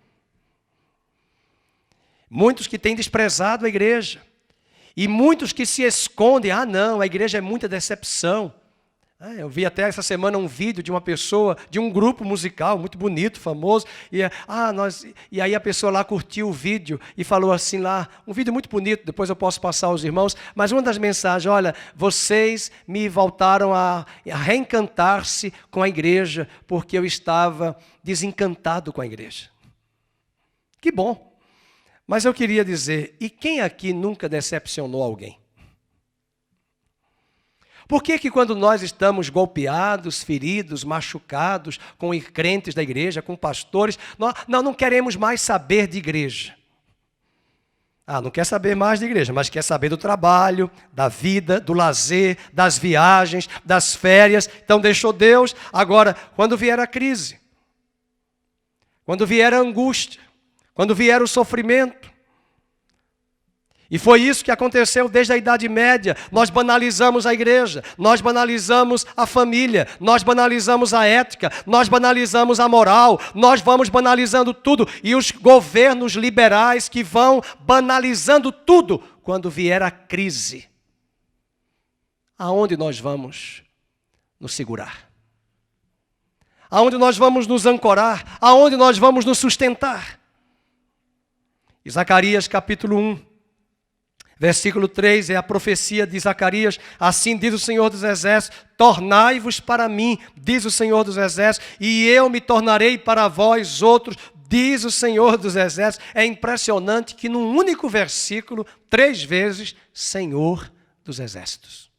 Muitos que têm desprezado a igreja. E muitos que se escondem. Ah, não, a igreja é muita decepção. Eu vi até essa semana um vídeo de uma pessoa, de um grupo musical muito bonito, famoso. E aí a pessoa lá curtiu o vídeo e falou assim lá, um vídeo muito bonito, depois eu posso passar aos irmãos. Mas uma das mensagens, olha, vocês me voltaram a reencantar-se com a igreja, porque eu estava desencantado com a igreja. Que bom. Mas eu queria dizer, e quem aqui nunca decepcionou alguém? Por que quando nós estamos golpeados, feridos, machucados com crentes da igreja, com pastores, nós não queremos mais saber de igreja? Não quer saber mais de igreja, mas quer saber do trabalho, da vida, do lazer, das viagens, das férias. Então deixou Deus. Agora, quando vier a crise, quando vier a angústia, quando vier o sofrimento, e foi isso que aconteceu desde a Idade Média. Nós banalizamos a igreja, nós banalizamos a família, nós banalizamos a ética, nós banalizamos a moral, nós vamos banalizando tudo. E os governos liberais que vão banalizando tudo. Quando vier a crise, aonde nós vamos nos segurar? Aonde nós vamos nos ancorar? Aonde nós vamos nos sustentar? E Zacarias capítulo 1. Versículo 3 é a profecia de Zacarias. Assim diz o Senhor dos Exércitos: tornai-vos para mim, diz o Senhor dos Exércitos, e eu me tornarei para vós outros, diz o Senhor dos Exércitos. É impressionante que num único versículo, 3 vezes, Senhor dos Exércitos.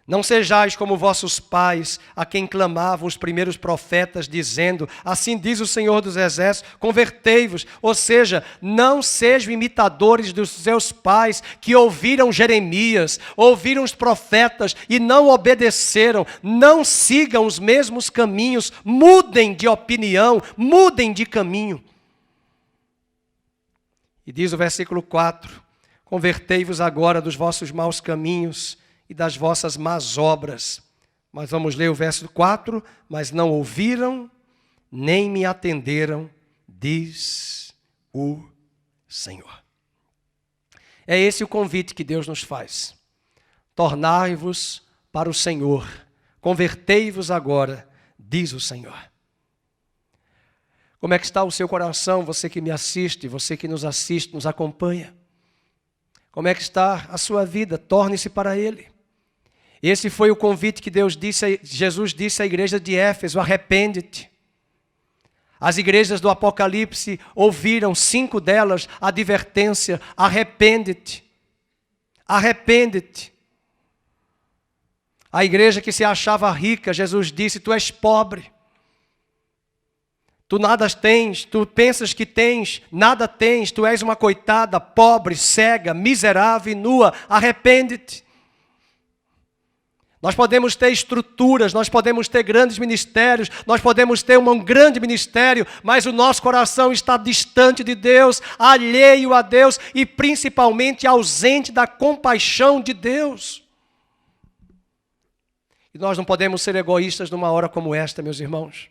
Não sejais como vossos pais, a quem clamavam os primeiros profetas, dizendo: assim diz o Senhor dos Exércitos, convertei-vos. Ou seja, não sejam imitadores dos seus pais, que ouviram Jeremias, ouviram os profetas e não obedeceram. Não sigam os mesmos caminhos, mudem de opinião, mudem de caminho. E diz o versículo 4, convertei-vos agora dos vossos maus caminhos e das vossas más obras. Mas vamos ler o verso 4. Mas não ouviram, nem me atenderam, diz o Senhor. É esse o convite que Deus nos faz. Tornai-vos para o Senhor. Convertei-vos agora, diz o Senhor. Como é que está o seu coração, você que me assiste, você que nos assiste, nos acompanha? Como é que está a sua vida? Torne-se para Ele. Esse foi o convite que Jesus disse à igreja de Éfeso: arrepende-te. As igrejas do Apocalipse ouviram, 5 delas, a advertência: arrepende-te. Arrepende-te. A igreja que se achava rica, Jesus disse: tu és pobre. Tu nada tens, tu pensas que tens, nada tens, tu és uma coitada, pobre, cega, miserável e nua. Arrepende-te. Nós podemos ter estruturas, nós podemos ter grandes ministérios, nós podemos ter um grande ministério, mas o nosso coração está distante de Deus, alheio a Deus e principalmente ausente da compaixão de Deus. E nós não podemos ser egoístas numa hora como esta, meus irmãos.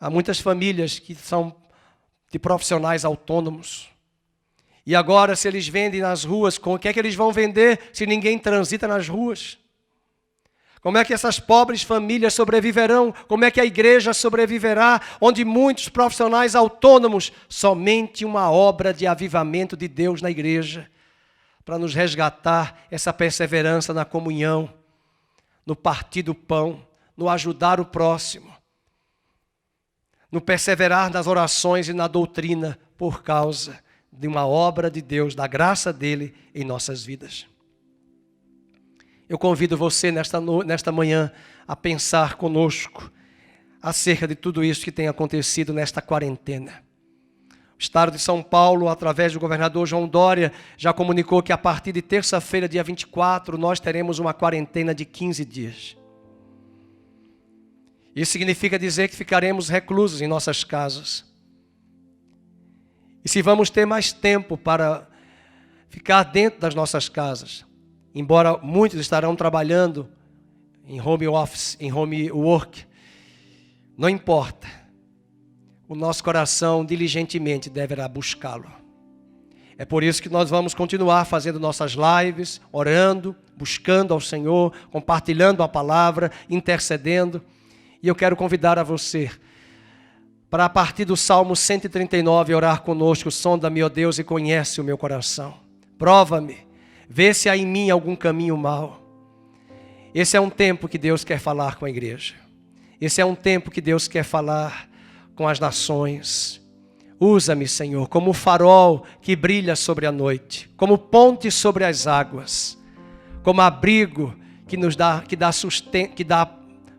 Há muitas famílias que são de profissionais autônomos. E agora, se eles vendem nas ruas, com o que é que eles vão vender se ninguém transita nas ruas? Como é que essas pobres famílias sobreviverão? Como é que a igreja sobreviverá? Onde muitos profissionais autônomos, somente uma obra de avivamento de Deus na igreja, para nos resgatar essa perseverança na comunhão, no partir do pão, no ajudar o próximo, no perseverar nas orações e na doutrina, por causa de uma obra de Deus, da graça dele em nossas vidas. Eu convido você nesta manhã a pensar conosco acerca de tudo isso que tem acontecido nesta quarentena. O Estado de São Paulo, através do governador João Dória, já comunicou que a partir de terça-feira, dia 24, nós teremos uma quarentena de 15 dias. Isso significa dizer que ficaremos reclusos em nossas casas. E se vamos ter mais tempo para ficar dentro das nossas casas, embora muitos estarão trabalhando em home office, em home work, não importa. O nosso coração diligentemente deverá buscá-lo. É por isso que nós vamos continuar fazendo nossas lives, orando, buscando ao Senhor, compartilhando a palavra, intercedendo. E eu quero convidar a você para, a partir do Salmo 139, orar conosco. Sonda-me, ó Deus, e conhece o meu coração. Prova-me, vê se há em mim algum caminho mau. Esse é um tempo que Deus quer falar com a igreja. Esse é um tempo que Deus quer falar com as nações. Usa-me, Senhor, como farol que brilha sobre a noite, como ponte sobre as águas, como abrigo que nos dá, que dá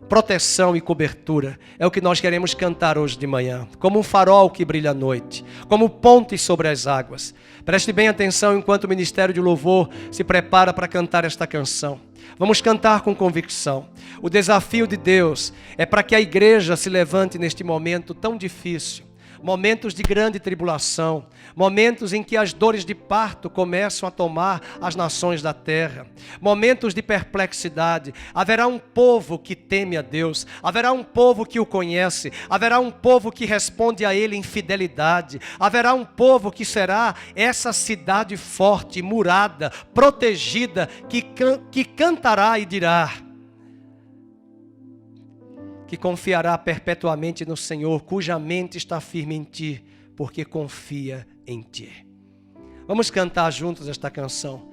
proteção e cobertura. É o que nós queremos cantar hoje de manhã. Como um farol que brilha à noite, como ponte sobre as águas. Preste bem atenção enquanto o Ministério de Louvor se prepara para cantar esta canção. Vamos cantar com convicção. O desafio de Deus é para que a igreja se levante neste momento tão difícil. Momentos de grande tribulação, momentos em que as dores de parto começam a tomar as nações da terra, momentos de perplexidade. Haverá um povo que teme a Deus, haverá um povo que o conhece, haverá um povo que responde a Ele em fidelidade, haverá um povo que será essa cidade forte, murada, protegida, que cantará e dirá, que confiará perpetuamente no Senhor, cuja mente está firme em Ti, porque confia em Ti. Vamos cantar juntos esta canção.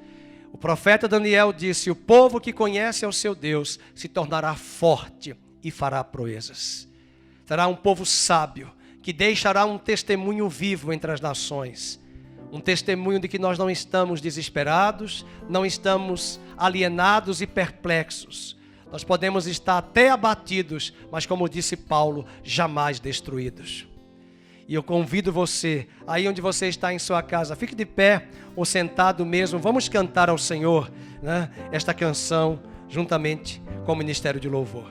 O profeta Daniel disse: o povo que conhece ao seu Deus se tornará forte e fará proezas. Será um povo sábio, que deixará um testemunho vivo entre as nações. Um testemunho de que nós não estamos desesperados, não estamos alienados e perplexos. Nós podemos estar até abatidos, mas como disse Paulo, jamais destruídos. E eu convido você, aí onde você está em sua casa, fique de pé ou sentado mesmo, vamos cantar ao Senhor, né, esta canção juntamente com o Ministério de Louvor.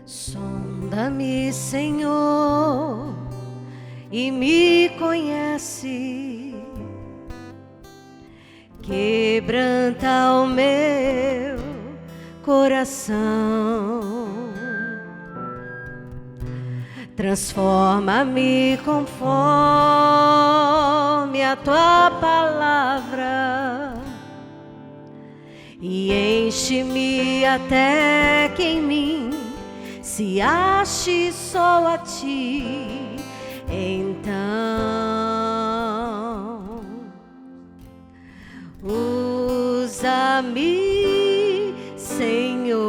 Sonda-me, Senhor, e me conhece, quebranta o meu coração, transforma-me conforme a tua palavra e enche-me até que em mim se ache só a ti. Então, usa-me, Senhor,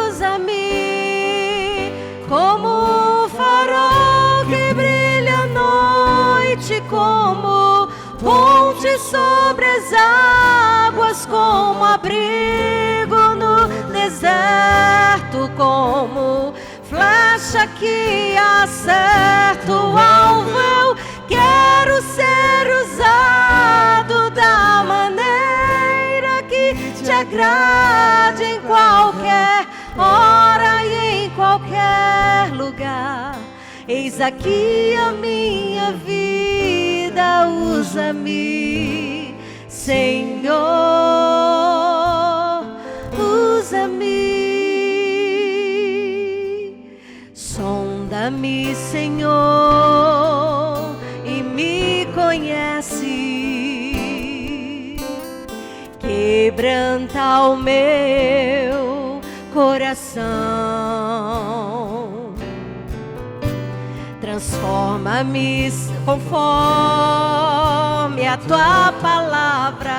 usa-me como um farol que brilha à noite, como ponte sobre as águas, como abrigo no deserto, como flecha que acerta o alvo. Eu quero ser usado da maneira que te agrade, em qualquer hora e em qualquer lugar. Eis aqui a minha vida, usa-me, Senhor, usa-me. Sonda-me, Senhor, e me conhece, quebranta o meu coração, transforma-me conforme a tua palavra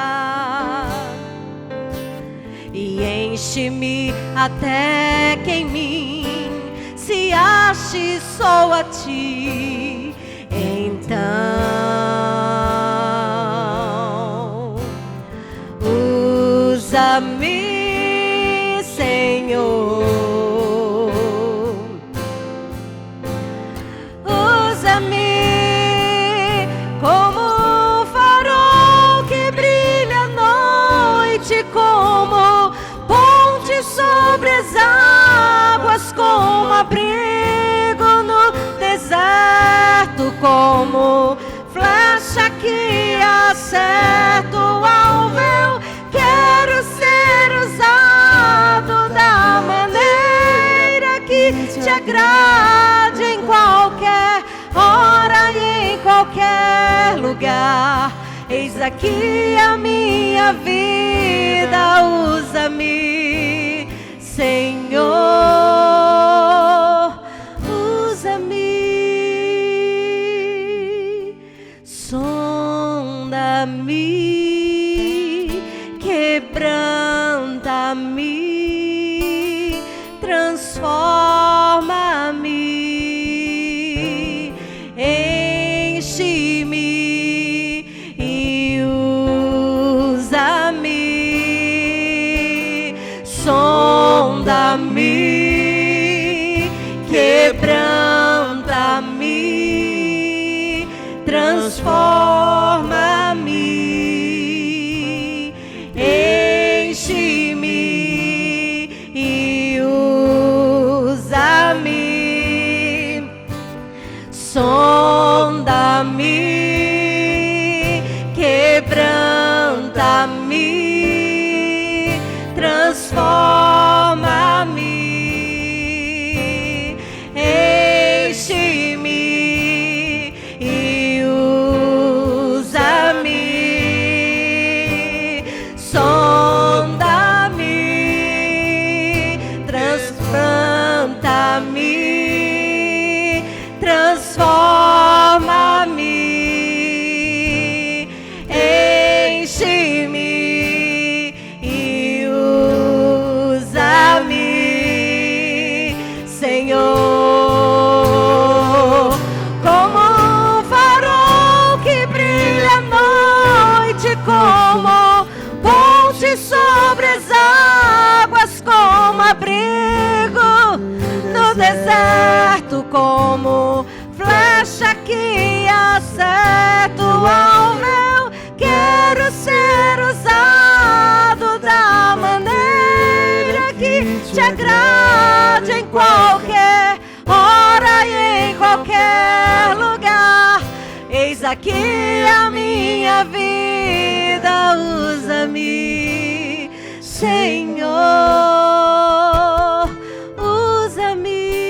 e enche-me até que em mim se ache só a ti. Então, usa-me, Senhor, usa-me como um farol que brilha à abrigo no deserto, como flecha que acerta o alvo. Eu quero ser usado da maneira que te agrade, em qualquer hora e em qualquer lugar. Eis aqui a minha vida, usa-me, Senhor, usa-me, sonda-me, quebranta-me, transforma-me, enche-me e usa-me, sonda-me, quebranta-me, transforma-me, enche-me e usa-me, sonda-me, quebranta-me, transforma-me, enche-me e usa-me, sonda-me, transplanta-me, transforma-me, enche-me e usa-me, Senhor, como um farol que brilha à noite, como ponte sobre as águas, como abrigo no deserto, como flecha que acerta o alvo. Eu quero ser usado da maneira que te agrade, em qualquer hora e em qualquer lugar. Eis aqui a minha vida, usa-me, Senhor, usa-me,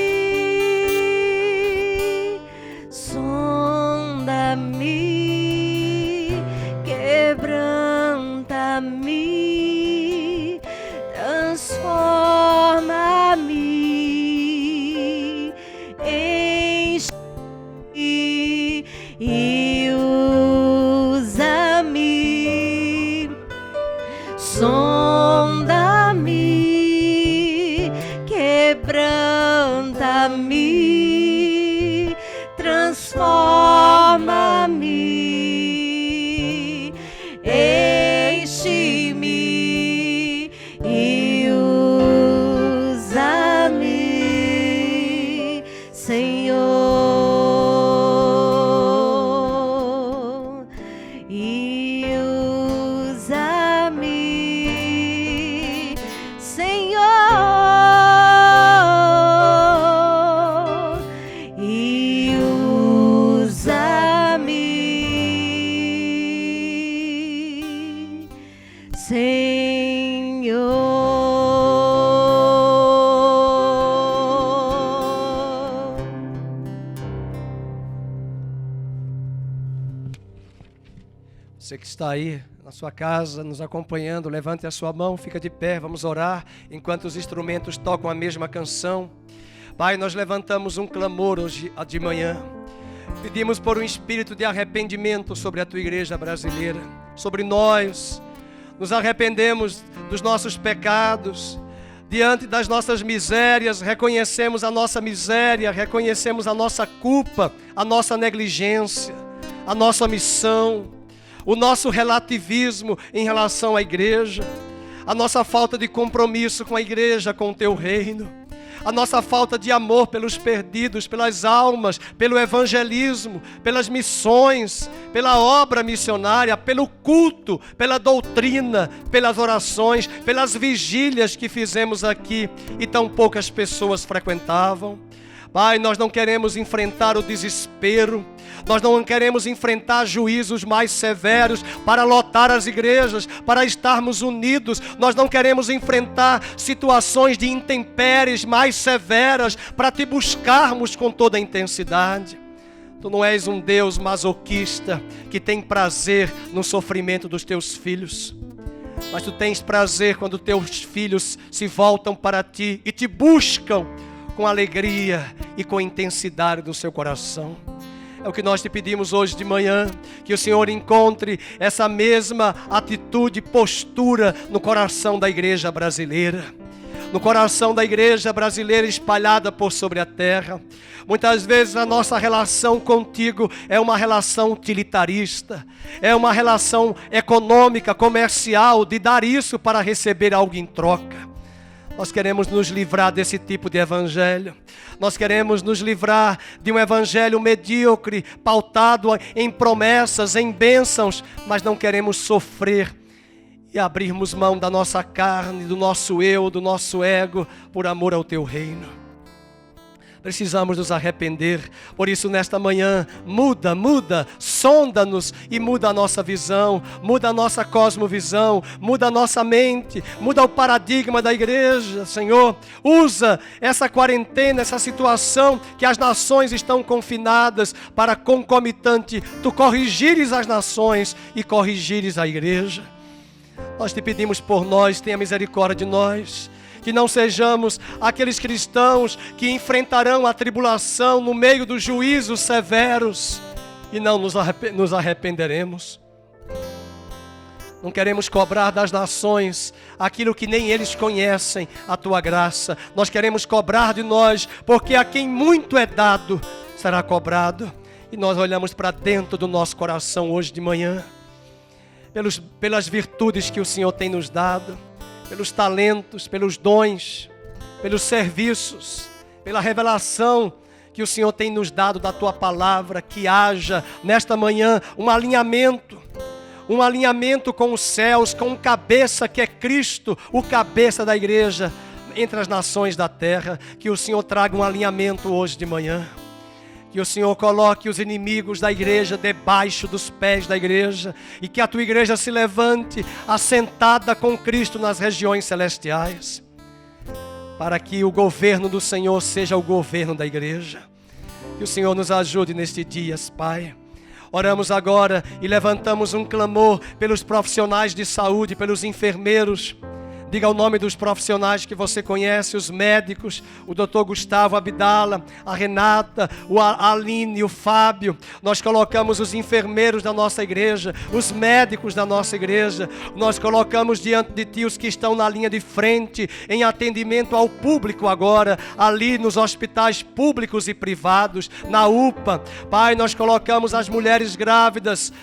sonda-me, quebranta-me, transforma-me, enche-me e usa-me, sonda-me, quebranta-me, transforma-me, enche-me e usa-me, Senhor, e usa-me, Senhor, e usa-me, Senhor. Você que está aí na sua casa, nos acompanhando, levante a sua mão, fica de pé, vamos orar enquanto os instrumentos tocam a mesma canção. Pai, nós levantamos um clamor hoje de manhã. Pedimos por um espírito de arrependimento sobre a tua igreja brasileira, sobre nós. Nos arrependemos dos nossos pecados, diante das nossas misérias, reconhecemos a nossa miséria, reconhecemos a nossa culpa, a nossa negligência, a nossa omissão, o nosso relativismo em relação à igreja, a nossa falta de compromisso com a igreja, com o teu reino, a nossa falta de amor pelos perdidos, pelas almas, pelo evangelismo, pelas missões, pela obra missionária, pelo culto, pela doutrina, pelas orações, pelas vigílias que fizemos aqui e tão poucas pessoas frequentavam. Pai, nós não queremos enfrentar o desespero, nós não queremos enfrentar juízos mais severos para lotar as igrejas, para estarmos unidos. Nós não queremos enfrentar situações de intempéries mais severas para te buscarmos com toda a intensidade. Tu não és um Deus masoquista que tem prazer no sofrimento dos teus filhos, mas tu tens prazer quando teus filhos se voltam para ti e te buscam com alegria e com intensidade do seu coração. É o que nós te pedimos hoje de manhã, que o Senhor encontre essa mesma atitude, postura no coração da igreja brasileira. No coração da igreja brasileira espalhada por sobre a terra. Muitas vezes a nossa relação contigo é uma relação utilitarista, é uma relação econômica, comercial, de dar isso para receber algo em troca. Nós queremos nos livrar desse tipo de evangelho. Nós queremos nos livrar de um evangelho medíocre, pautado em promessas, em bênçãos, mas não queremos sofrer e abrirmos mão da nossa carne, do nosso eu, do nosso ego, por amor ao teu reino. Precisamos nos arrepender. Por isso, nesta manhã, muda, sonda-nos e muda a nossa visão, muda a nossa cosmovisão, muda a nossa mente, muda o paradigma da igreja, Senhor. Usa essa quarentena, essa situação que as nações estão confinadas para concomitante, tu corrigires as nações e corrigires a igreja. Nós te pedimos por nós, tenha misericórdia de nós. Que não sejamos aqueles cristãos que enfrentarão a tribulação no meio dos juízos severos e não nos arrependeremos. Não queremos cobrar das nações aquilo que nem eles conhecem, a tua graça. Nós queremos cobrar de nós, porque a quem muito é dado será cobrado. E nós olhamos para dentro do nosso coração hoje de manhã, pelas virtudes que o Senhor tem nos dado, pelos talentos, pelos dons, pelos serviços, pela revelação que o Senhor tem nos dado da Tua palavra, que haja nesta manhã um alinhamento com os céus, com o cabeça que é Cristo, o cabeça da igreja, entre as nações da terra. Que o Senhor traga um alinhamento hoje de manhã. Que o Senhor coloque os inimigos da igreja debaixo dos pés da igreja e que a tua igreja se levante assentada com Cristo nas regiões celestiais, para que o governo do Senhor seja o governo da igreja. Que o Senhor nos ajude nestes dias, Pai. Oramos agora e levantamos um clamor pelos profissionais de saúde, pelos enfermeiros. Diga o nome dos profissionais que você conhece, os médicos, o Dr. Gustavo Abdala, a Renata, a Aline, o Fábio. Nós colocamos os enfermeiros da nossa igreja, os médicos da nossa igreja. Nós colocamos diante de Ti os que estão na linha de frente, em atendimento ao público agora, ali nos hospitais públicos e privados, na UPA. Pai, nós colocamos as mulheres grávidas,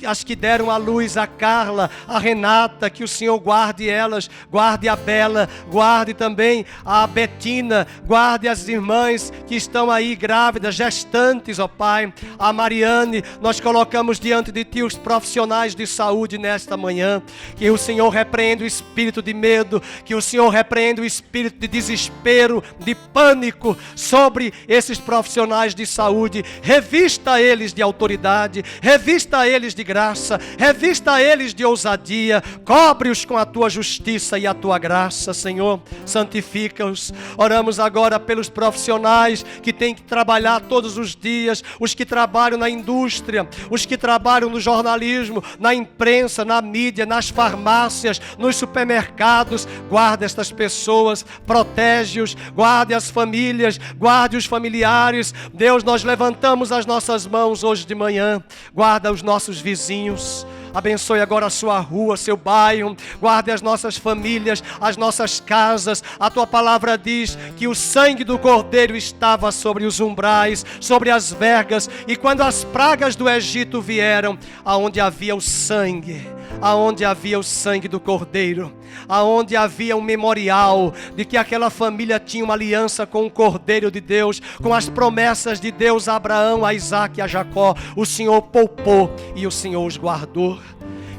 as que deram à luz, a Carla, a Renata, que o Senhor guarde elas, guarde a Bela, guarde também a Betina, guarde as irmãs que estão aí grávidas, gestantes, ó Pai. A Mariane, nós colocamos diante de Ti os profissionais de saúde nesta manhã. Que o Senhor repreenda o espírito de medo, que o Senhor repreenda o espírito de desespero, de pânico sobre esses profissionais de saúde. Revista eles de autoridade, revista eles de graça, revista eles de ousadia, cobre-os com a Tua justiça e a Tua graça, Senhor, santifica-os. Oramos agora pelos profissionais que têm que trabalhar todos os dias, os que trabalham na indústria, os que trabalham no jornalismo, na imprensa, na mídia, nas farmácias, nos supermercados. Guarda estas pessoas, protege-os, guarde as famílias, guarde os familiares. Deus, nós levantamos as nossas mãos hoje de manhã, guarda os nossos vizinhos. Abençoe agora a sua rua, seu bairro. Guarde as nossas famílias, as nossas casas. A Tua palavra diz que o sangue do Cordeiro estava sobre os umbrais, sobre as vergas. E quando as pragas do Egito vieram, aonde havia o sangue, aonde havia o sangue do Cordeiro, aonde havia um memorial de que aquela família tinha uma aliança com o Cordeiro de Deus, com as promessas de Deus a Abraão, a Isaac e a Jacó. O Senhor poupou e o Senhor os guardou.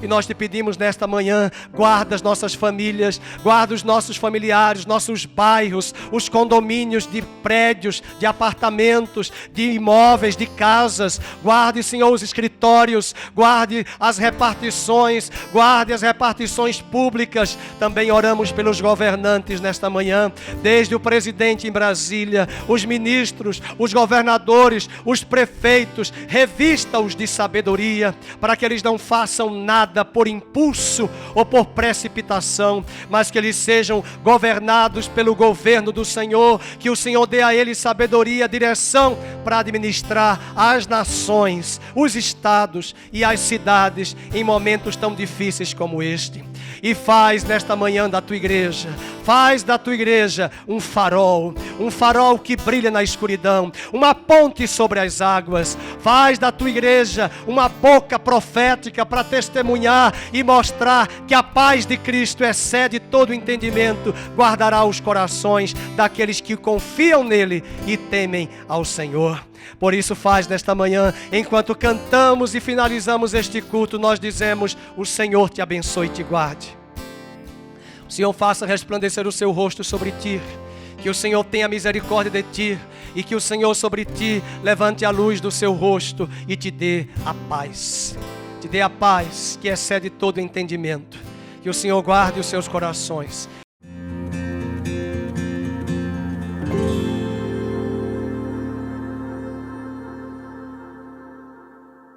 E nós te pedimos nesta manhã, guarda as nossas famílias, guarda os nossos familiares, nossos bairros, os condomínios de prédios, de apartamentos, de imóveis, de casas. Guarde, Senhor, os escritórios, guarde as repartições, guarde as repartições públicas. Também oramos pelos governantes nesta manhã, desde o presidente em Brasília, os ministros, os governadores, os prefeitos. Revista-os de sabedoria, para que eles não façam nada por impulso ou por precipitação, mas que eles sejam governados pelo governo do Senhor, que o Senhor dê a eles sabedoria, direção para administrar as nações, os estados e as cidades em momentos tão difíceis como este. E faz nesta manhã da tua igreja, faz da tua igreja um farol que brilha na escuridão, uma ponte sobre as águas. Faz da tua igreja uma boca profética para testemunhar e mostrar que a paz de Cristo excede todo entendimento, guardará os corações daqueles que confiam nele e temem ao Senhor. Por isso faz nesta manhã, enquanto cantamos e finalizamos este culto, nós dizemos: o Senhor te abençoe e te guarde. O Senhor faça resplandecer o seu rosto sobre ti, que o Senhor tenha misericórdia de ti, e que o Senhor sobre ti levante a luz do seu rosto e te dê a paz. Te dê a paz que excede todo entendimento. Que o Senhor guarde os seus corações.